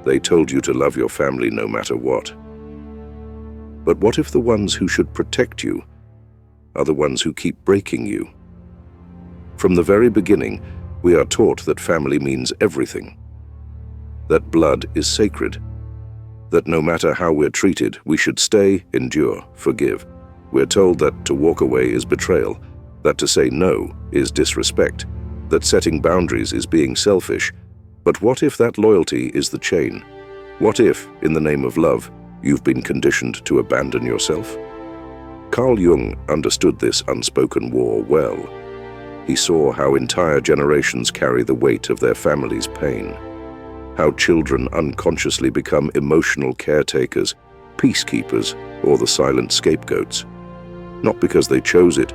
They told you to love your family no matter what. But what if the ones who should protect you are the ones who keep breaking you? From the very beginning, we are taught that family means everything, that blood is sacred, that no matter how we're treated, we should stay, endure, forgive. We're told that to walk away is betrayal, that to say no is disrespect, that setting boundaries is being selfish. But what if that loyalty is the chain? What if, in the name of love, you've been conditioned to abandon yourself? Carl Jung understood this unspoken war well. He saw how entire generations carry the weight of their family's pain, how children unconsciously become emotional caretakers, peacekeepers, or the silent scapegoats. Not because they chose it,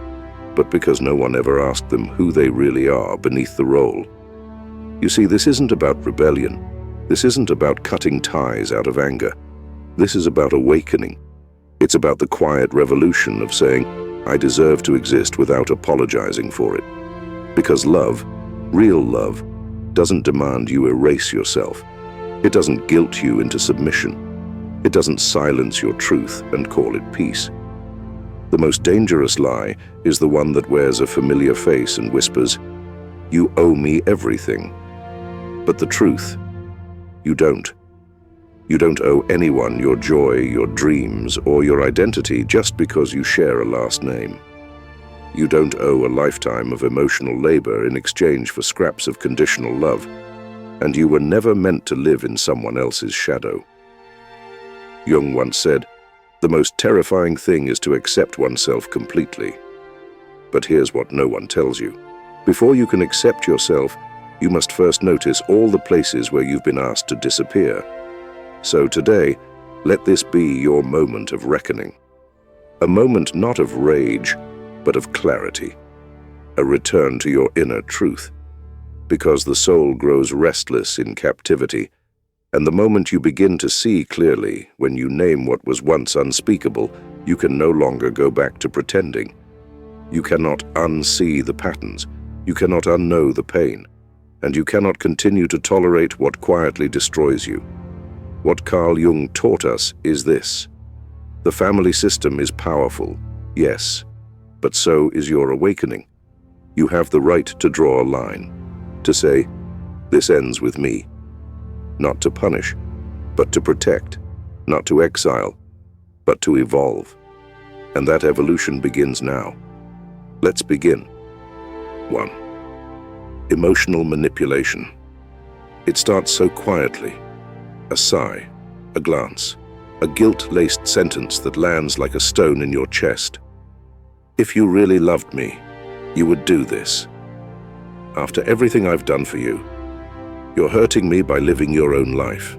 but because no one ever asked them who they really are beneath the role. You see, this isn't about rebellion. This isn't about cutting ties out of anger. This is about awakening. It's about the quiet revolution of saying, I deserve to exist without apologizing for it. Because love, real love, doesn't demand you erase yourself. It doesn't guilt you into submission. It doesn't silence your truth and call it peace. The most dangerous lie is the one that wears a familiar face and whispers, you owe me everything. But the truth, you don't. You don't owe anyone your joy, your dreams, or your identity just because you share a last name. You don't owe a lifetime of emotional labor in exchange for scraps of conditional love, and you were never meant to live in someone else's shadow. Jung once said, the most terrifying thing is to accept oneself completely. But here's what no one tells you. Before you can accept yourself, you must first notice all the places where you've been asked to disappear. So today, let this be your moment of reckoning. A moment not of rage, but of clarity. A return to your inner truth. Because the soul grows restless in captivity, and the moment you begin to see clearly, when you name what was once unspeakable, you can no longer go back to pretending. You cannot unsee the patterns, you cannot unknow the pain, and you cannot continue to tolerate what quietly destroys you. What Carl Jung taught us is this. The family system is powerful, yes, but so is your awakening. You have the right to draw a line, to say, this ends with me. Not to punish, but to protect, not to exile, but to evolve. And that evolution begins now. Let's begin. 1. Emotional manipulation. It starts so quietly. A sigh, a glance, a guilt-laced sentence that lands like a stone in your chest. If you really loved me, you would do this. After everything I've done for you, you're hurting me by living your own life.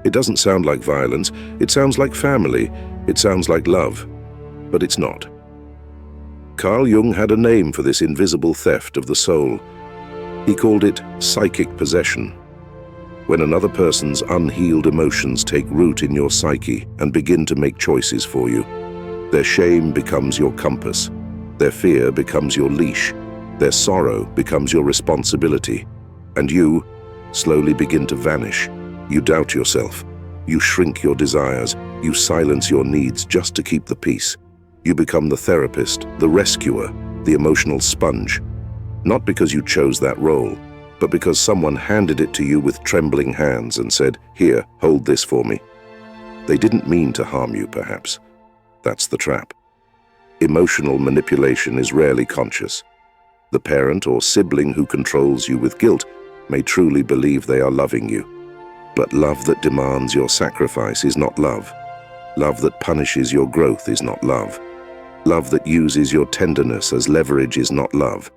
It doesn't sound like violence, it sounds like family, it sounds like love, but it's not. Carl Jung had a name for this invisible theft of the soul. He called it psychic possession. When another person's unhealed emotions take root in your psyche and begin to make choices for you, their shame becomes your compass, their fear becomes your leash, their sorrow becomes your responsibility, and you slowly begin to vanish. You doubt yourself, you shrink your desires, you silence your needs just to keep the peace. You become the therapist, the rescuer, the emotional sponge. Not because you chose that role, but because someone handed it to you with trembling hands and said, here, hold this for me. They didn't mean to harm you, perhaps. That's the trap. Emotional manipulation is rarely conscious. The parent or sibling who controls you with guilt may truly believe they are loving you. But love that demands your sacrifice is not love. Love that punishes your growth is not love. Love that uses your tenderness as leverage is not love.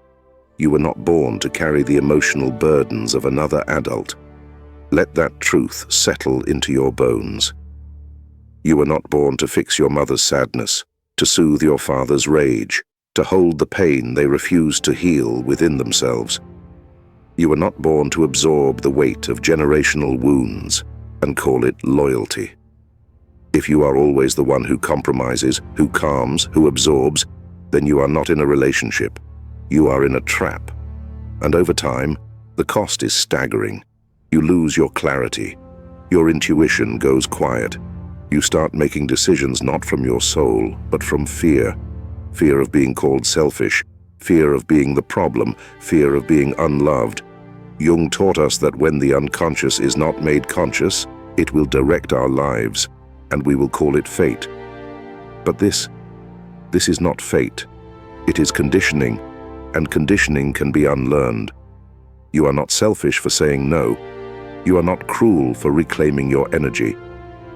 You were not born to carry the emotional burdens of another adult. Let that truth settle into your bones. You were not born to fix your mother's sadness, to soothe your father's rage, to hold the pain they refuse to heal within themselves. You were not born to absorb the weight of generational wounds and call it loyalty. If you are always the one who compromises, who calms, who absorbs, then you are not in a relationship. You are in a trap. And over time, the cost is staggering. You lose your clarity. Your intuition goes quiet. You start making decisions not from your soul, but from fear. Fear of being called selfish, fear of being the problem, fear of being unloved. Jung taught us that when the unconscious is not made conscious, it will direct our lives, and we will call it fate. But this is not fate. It is conditioning, and conditioning can be unlearned. You are not selfish for saying no. You are not cruel for reclaiming your energy.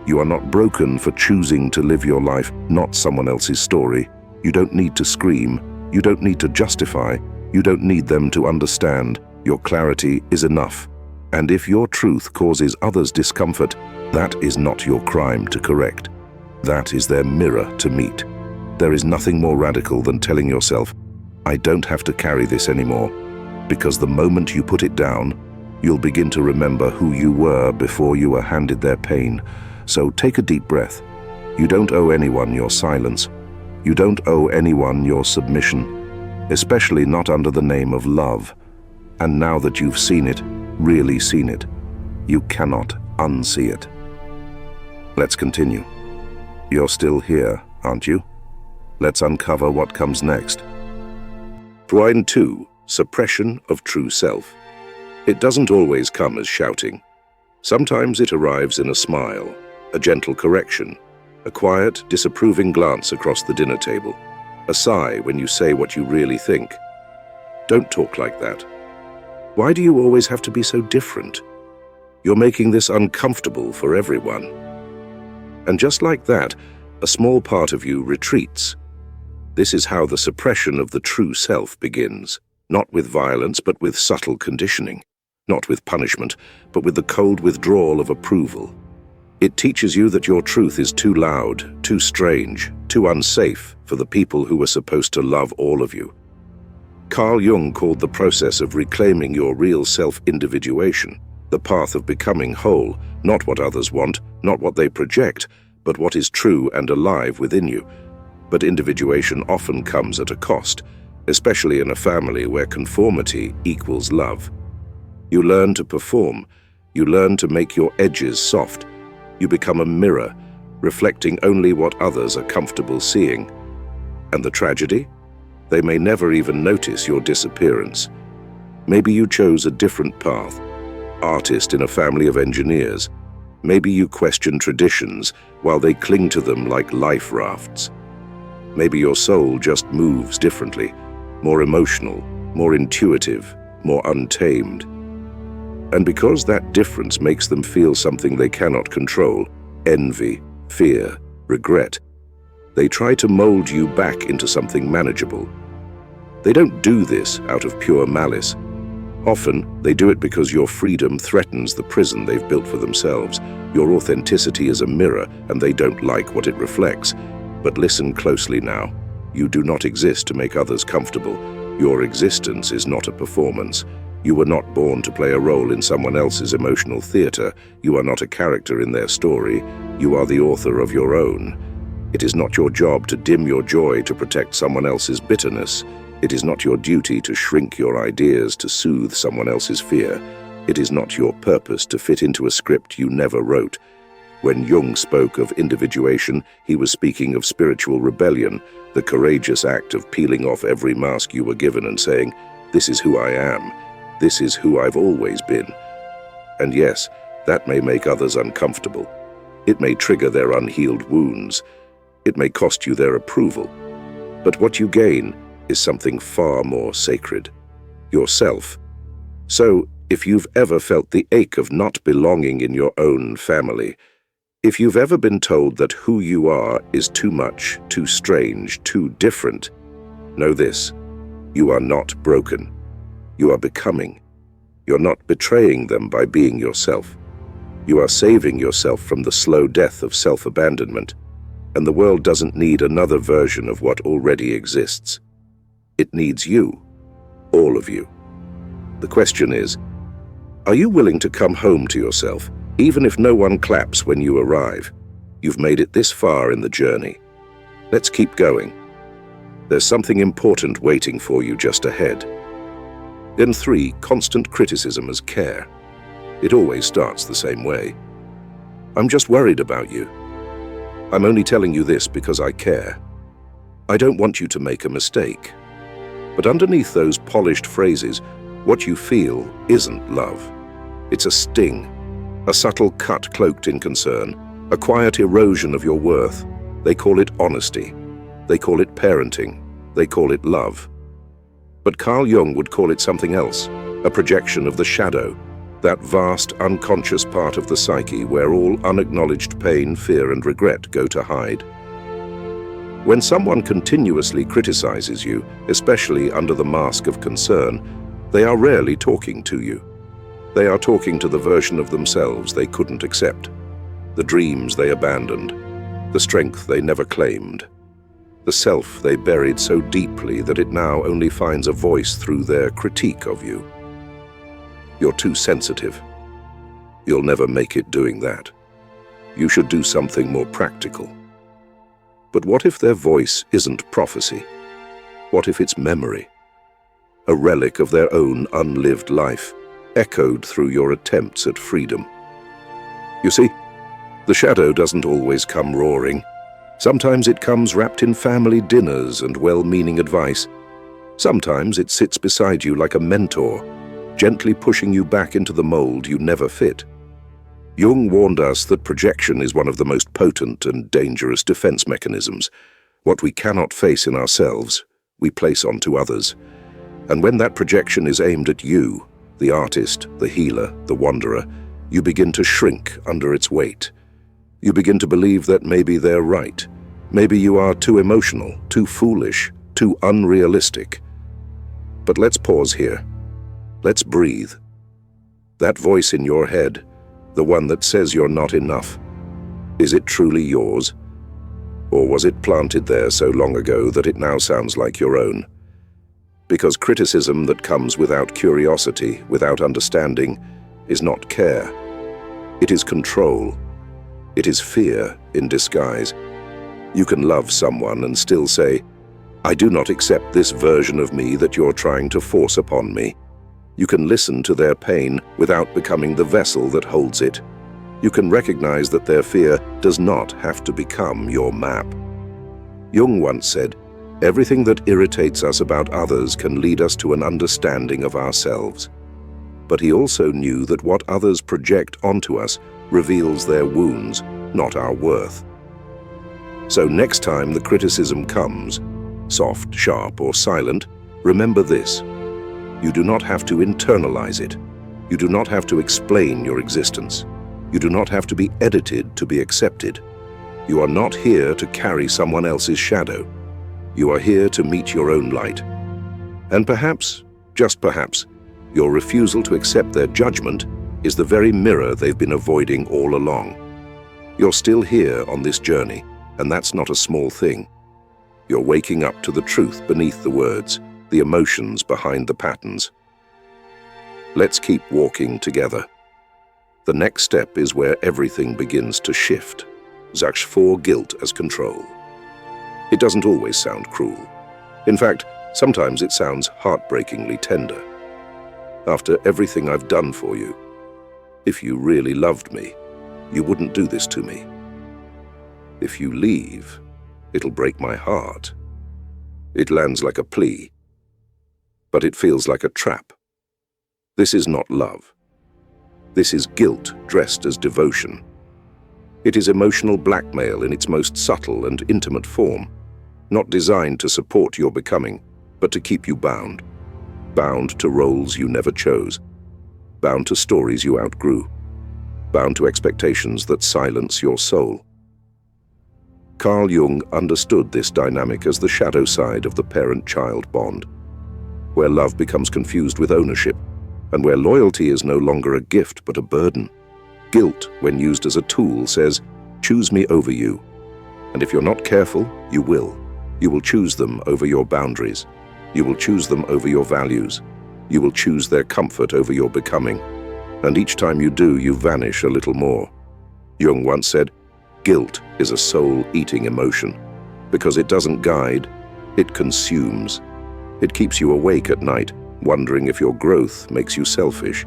You are not broken for choosing to live your life, not someone else's story. You don't need to scream. You don't need to justify. You don't need them to understand. Your clarity is enough. And if your truth causes others discomfort, that is not your crime to correct. That is their mirror to meet. There is nothing more radical than telling yourself, I don't have to carry this anymore. Because the moment you put it down, you'll begin to remember who you were before you were handed their pain. So take a deep breath. You don't owe anyone your silence. You don't owe anyone your submission, especially not under the name of love. And now that you've seen it, really seen it, you cannot unsee it. Let's continue. You're still here, aren't you? Let's uncover what comes next. Point 2. Suppression of true self. It doesn't always come as shouting. Sometimes it arrives in a smile, a gentle correction, a quiet, disapproving glance across the dinner table, a sigh when you say what you really think. Don't talk like that. Why do you always have to be so different? You're making this uncomfortable for everyone. And just like that, a small part of you retreats. This is how the suppression of the true self begins, not with violence but with subtle conditioning, not with punishment, but with the cold withdrawal of approval. It teaches you that your truth is too loud, too strange, too unsafe for the people who were supposed to love all of you. Carl Jung called the process of reclaiming your real self individuation, the path of becoming whole, not what others want, not what they project, but what is true and alive within you. But individuation often comes at a cost, especially in a family where conformity equals love. You learn to perform, you learn to make your edges soft, you become a mirror, reflecting only what others are comfortable seeing. And the tragedy? They may never even notice your disappearance. Maybe you chose a different path, artist in a family of engineers. Maybe you question traditions while they cling to them like life rafts. Maybe your soul just moves differently, more emotional, more intuitive, more untamed. And because that difference makes them feel something they cannot control, envy, fear, regret, they try to mold you back into something manageable. They don't do this out of pure malice. Often, they do it because your freedom threatens the prison they've built for themselves. Your authenticity is a mirror, and they don't like what it reflects. But listen closely now. You do not exist to make others comfortable. Your existence is not a performance. You were not born to play a role in someone else's emotional theater. You are not a character in their story. You are the author of your own. It is not your job to dim your joy to protect someone else's bitterness. It is not your duty to shrink your ideas to soothe someone else's fear. It is not your purpose to fit into a script you never wrote. When Jung spoke of individuation, he was speaking of spiritual rebellion, the courageous act of peeling off every mask you were given and saying, "This is who I am. This is who I've always been." And yes, that may make others uncomfortable. It may trigger their unhealed wounds. It may cost you their approval. But what you gain is something far more sacred, yourself. So, if you've ever felt the ache of not belonging in your own family, if you've ever been told that who you are is too much, too strange, too different, know this: you are not broken. You are becoming. You're not betraying them by being yourself. You are saving yourself from the slow death of self-abandonment, and the world doesn't need another version of what already exists. It needs you, all of you. The question is, are you willing to come home to yourself, even if no one claps when you arrive? You've made it this far in the journey. Let's keep going. There's something important waiting for you just ahead. Then 3, constant criticism as care. It always starts the same way. I'm just worried about you. I'm only telling you this because I care. I don't want you to make a mistake. But underneath those polished phrases, what you feel isn't love. It's a sting, a subtle cut cloaked in concern, a quiet erosion of your worth. They call it honesty. They call it parenting. They call it love. But Carl Jung would call it something else, a projection of the shadow, that vast, unconscious part of the psyche where all unacknowledged pain, fear, and regret go to hide. When someone continuously criticizes you, especially under the mask of concern, they are rarely talking to you. They are talking to the version of themselves they couldn't accept, the dreams they abandoned, the strength they never claimed, the self they buried so deeply that it now only finds a voice through their critique of you. You're too sensitive. You'll never make it doing that. You should do something more practical. But what if their voice isn't prophecy? What if it's memory? A relic of their own unlived life, echoed through your attempts at freedom. You see, the shadow doesn't always come roaring. Sometimes it comes wrapped in family dinners and well-meaning advice. Sometimes it sits beside you like a mentor, gently pushing you back into the mold you never fit. Jung warned us that projection is one of the most potent and dangerous defense mechanisms. What we cannot face in ourselves, we place onto others. And when that projection is aimed at you, the artist, the healer, the wanderer, you begin to shrink under its weight. You begin to believe that maybe they're right. Maybe you are too emotional, too foolish, too unrealistic. But let's pause here. Let's breathe. That voice in your head, the one that says you're not enough, is it truly yours? Or was it planted there so long ago that it now sounds like your own? Because criticism that comes without curiosity, without understanding, is not care. It is control. It is fear in disguise. You can love someone and still say, I do not accept this version of me that you're trying to force upon me. You can listen to their pain without becoming the vessel that holds it. You can recognize that their fear does not have to become your map. Jung once said, everything that irritates us about others can lead us to an understanding of ourselves. But he also knew that what others project onto us reveals their wounds, not our worth. So next time the criticism comes, soft, sharp, or silent, remember this. You do not have to internalize it. You do not have to explain your existence. You do not have to be edited to be accepted. You are not here to carry someone else's shadow. You are here to meet your own light. And perhaps, just perhaps, your refusal to accept their judgment is the very mirror they've been avoiding all along. You're still here on this journey, and that's not a small thing. You're waking up to the truth beneath the words, the emotions behind the patterns. Let's keep walking together. The next step is where everything begins to shift. Zaksh for guilt as control. It doesn't always sound cruel. In fact, sometimes it sounds heartbreakingly tender. After everything I've done for you, if you really loved me, you wouldn't do this to me. If you leave, it'll break my heart. It lands like a plea, but it feels like a trap. This is not love. This is guilt dressed as devotion. It is emotional blackmail in its most subtle and intimate form, not designed to support your becoming, but to keep you bound. Bound to roles you never chose. Bound to stories you outgrew. Bound to expectations that silence your soul. Carl Jung understood this dynamic as the shadow side of the parent-child bond, where love becomes confused with ownership, and where loyalty is no longer a gift but a burden. Guilt, when used as a tool, says, choose me over you. And if you're not careful, you will. You will choose them over your boundaries. You will choose them over your values. You will choose their comfort over your becoming. And each time you do, you vanish a little more. Jung once said, guilt is a soul-eating emotion, because it doesn't guide, it consumes. It keeps you awake at night, wondering if your growth makes you selfish.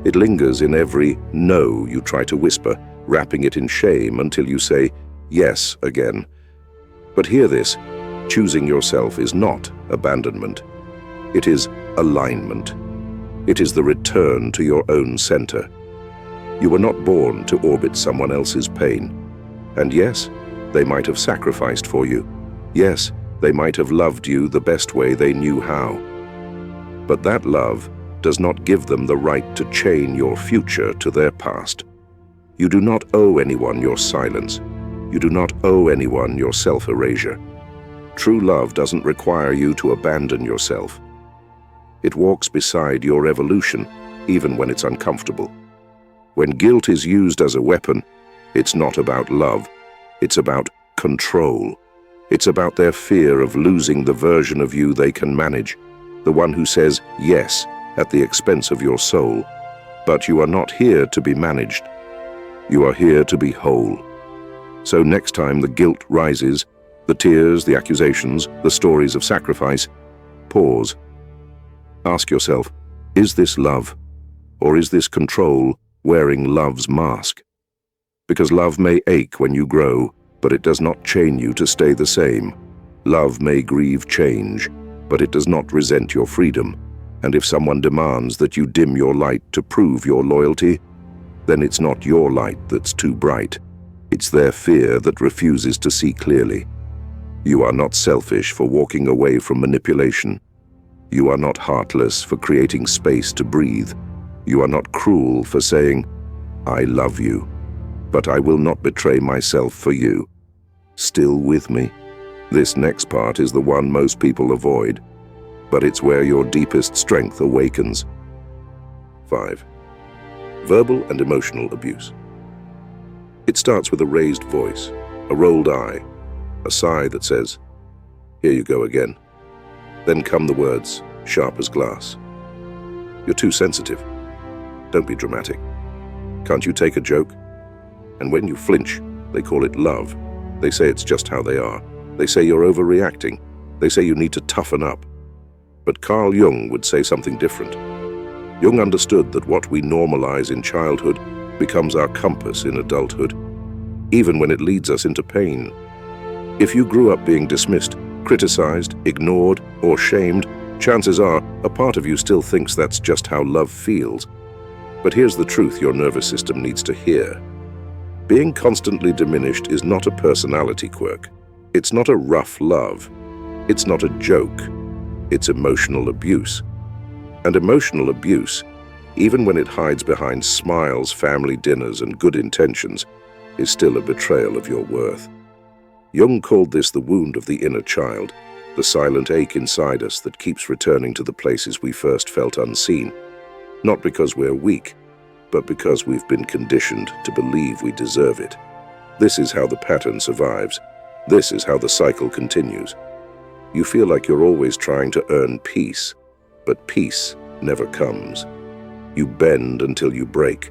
It lingers in every no you try to whisper, wrapping it in shame until you say yes again. But hear this, choosing yourself is not abandonment. It is alignment. It is the return to your own center. You were not born to orbit someone else's pain. And yes, they might have sacrificed for you. Yes, they might have loved you the best way they knew how. But that love does not give them the right to chain your future to their past. You do not owe anyone your silence. You do not owe anyone your self-erasure. True love doesn't require you to abandon yourself. It walks beside your evolution, even when it's uncomfortable. When guilt is used as a weapon, it's not about love. It's about control. It's about their fear of losing the version of you they can manage, the one who says yes at the expense of your soul. But you are not here to be managed. You are here to be whole. So next time the guilt rises, the tears, the accusations, the stories of sacrifice, pause. Ask yourself, is this love? Or is this control wearing love's mask? Because love may ache when you grow, but it does not chain you to stay the same. Love may grieve change, but it does not resent your freedom. And if someone demands that you dim your light to prove your loyalty, then it's not your light that's too bright. It's their fear that refuses to see clearly. You are not selfish for walking away from manipulation. You are not heartless for creating space to breathe. You are not cruel for saying, I love you, but I will not betray myself for you. Still with me? This next part is the one most people avoid, but it's where your deepest strength awakens. 5. Verbal and emotional abuse. It starts with a raised voice, a rolled eye, a sigh that says, here you go again. Then come the words, sharp as glass. You're too sensitive. Don't be dramatic. Can't you take a joke? And when you flinch, they call it love. They say it's just how they are. They say you're overreacting. They say you need to toughen up. But Carl Jung would say something different. Jung understood that what we normalize in childhood becomes our compass in adulthood, even when it leads us into pain. If you grew up being dismissed, criticized, ignored, or shamed, chances are a part of you still thinks that's just how love feels. But here's the truth your nervous system needs to hear. Being constantly diminished is not a personality quirk. It's not a rough love. It's not a joke. It's emotional abuse. And emotional abuse, even when it hides behind smiles, family dinners, and good intentions, is still a betrayal of your worth. Jung called this the wound of the inner child, the silent ache inside us that keeps returning to the places we first felt unseen, not because we're weak, but because we've been conditioned to believe we deserve it. This is how the pattern survives. This is how the cycle continues. You feel like you're always trying to earn peace, but peace never comes. You bend until you break.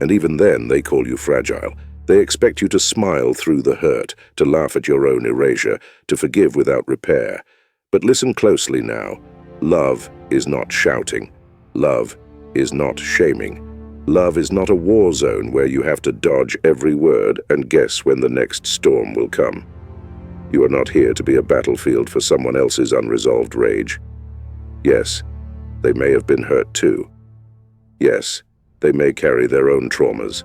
And even then, they call you fragile. They expect you to smile through the hurt, to laugh at your own erasure, to forgive without repair. But listen closely now. Love is not shouting. Love is not shaming. Love is not a war zone where you have to dodge every word and guess when the next storm will come. You are not here to be a battlefield for someone else's unresolved rage. Yes, they may have been hurt too. Yes, they may carry their own traumas.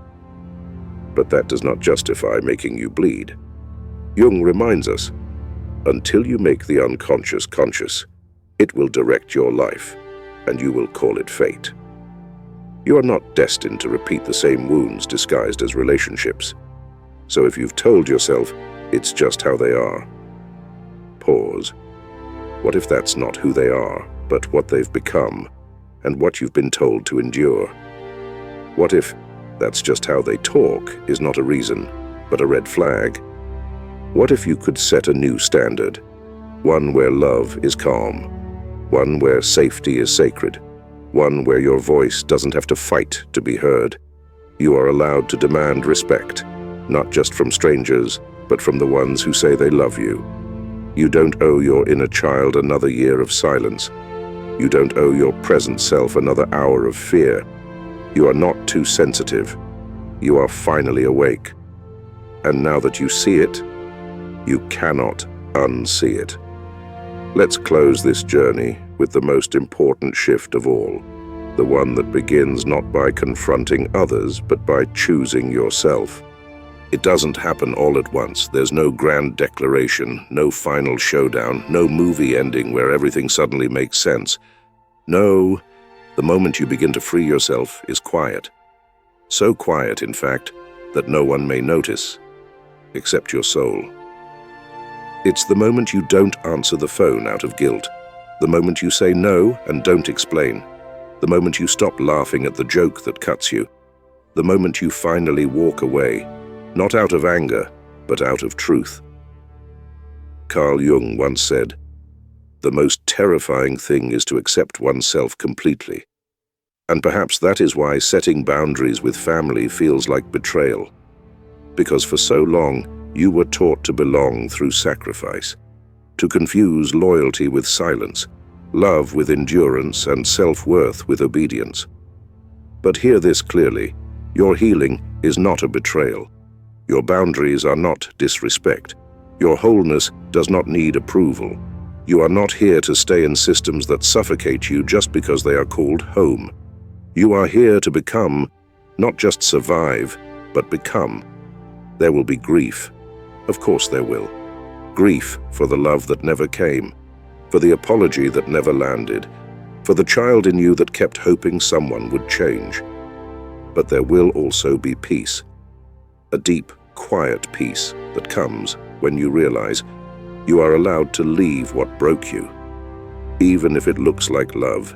But that does not justify making you bleed. Jung reminds us, until you make the unconscious conscious, it will direct your life, and you will call it fate. You are not destined to repeat the same wounds disguised as relationships. So if you've told yourself, it's just how they are, pause. What if that's not who they are, but what they've become, and what you've been told to endure? What if that's just how they talk is not a reason, but a red flag? What if you could set a new standard, one where love is calm, one where safety is sacred, one where your voice doesn't have to fight to be heard? You are allowed to demand respect, not just from strangers, but from the ones who say they love you. You don't owe your inner child another year of silence. You don't owe your present self another hour of fear. You are not too sensitive. You are finally awake. And now that you see it, you cannot unsee it. Let's close this journey with the most important shift of all, the one that begins not by confronting others, but by choosing yourself. It doesn't happen all at once. There's no grand declaration, no final showdown, no movie ending where everything suddenly makes sense. No, the moment you begin to free yourself is quiet. So quiet, in fact, that no one may notice, except your soul. It's the moment you don't answer the phone out of guilt, the moment you say no and don't explain, the moment you stop laughing at the joke that cuts you, the moment you finally walk away, not out of anger, but out of truth. Carl Jung once said, "The most terrifying thing is to accept oneself completely." And perhaps that is why setting boundaries with family feels like betrayal. Because for so long, you were taught to belong through sacrifice, to confuse loyalty with silence, love with endurance, and self-worth with obedience. But hear this clearly, your healing is not a betrayal. Your boundaries are not disrespect. Your wholeness does not need approval. You are not here to stay in systems that suffocate you just because they are called home. You are here to become, not just survive, but become. There will be grief. Of course there will. Grief for the love that never came, for the apology that never landed, for the child in you that kept hoping someone would change. But there will also be peace. A deep, quiet peace that comes when you realize you are allowed to leave what broke you, even if it looks like love,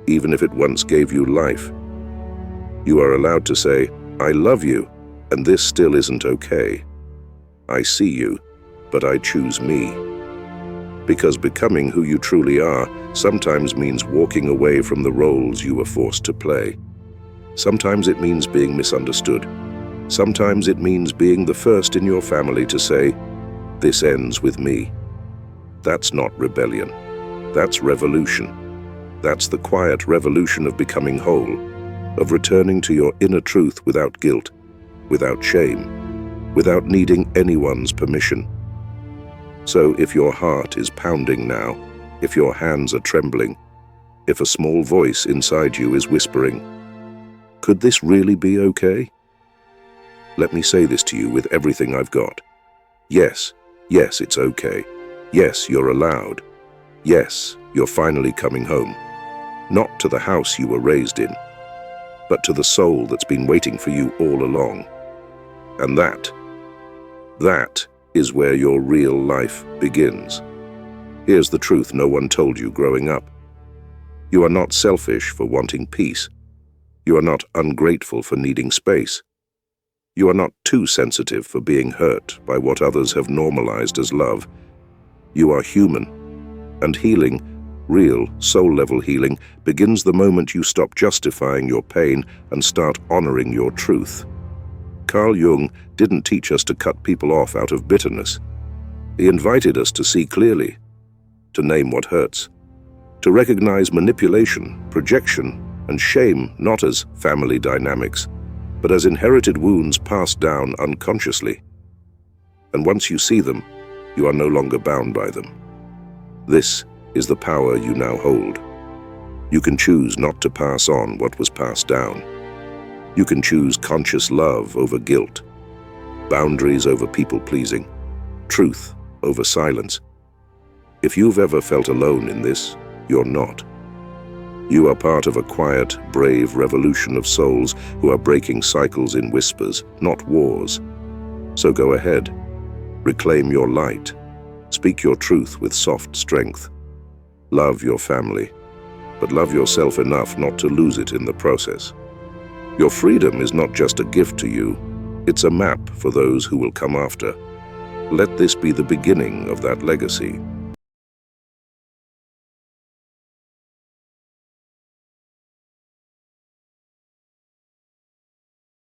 even if it once gave you life. You are allowed to say, "I love you, and this still isn't okay. I see you, but I choose me." Because becoming who you truly are sometimes means walking away from the roles you were forced to play. Sometimes it means being misunderstood. Sometimes it means being the first in your family to say, "This ends with me." That's not rebellion. That's revolution. That's the quiet revolution of becoming whole, of returning to your inner truth without guilt, without shame, without needing anyone's permission. So if your heart is pounding now, if your hands are trembling, if a small voice inside you is whispering, "Could this really be okay?" Let me say this to you with everything I've got. Yes, yes, it's okay. Yes, you're allowed. Yes, you're finally coming home. Not to the house you were raised in, but to the soul that's been waiting for you all along. And that is where your real life begins. Here's the truth no one told you growing up. You are not selfish for wanting peace. You are not ungrateful for needing space. You are not too sensitive for being hurt by what others have normalized as love. You are human, and healing, real, soul-level healing, begins the moment you stop justifying your pain and start honoring your truth. Carl Jung didn't teach us to cut people off out of bitterness. He invited us to see clearly, to name what hurts, to recognize manipulation, projection, and shame not as family dynamics, but as inherited wounds passed down unconsciously. And once you see them, you are no longer bound by them. This is the power you now hold. You can choose not to pass on what was passed down. You can choose conscious love over guilt, boundaries over people-pleasing, truth over silence. If you've ever felt alone in this, you're not. You are part of a quiet, brave revolution of souls who are breaking cycles in whispers, not wars. So go ahead. Reclaim your light. Speak your truth with soft strength. Love your family, but love yourself enough not to lose it in the process. Your freedom is not just a gift to you, it's a map for those who will come after. Let this be the beginning of that legacy.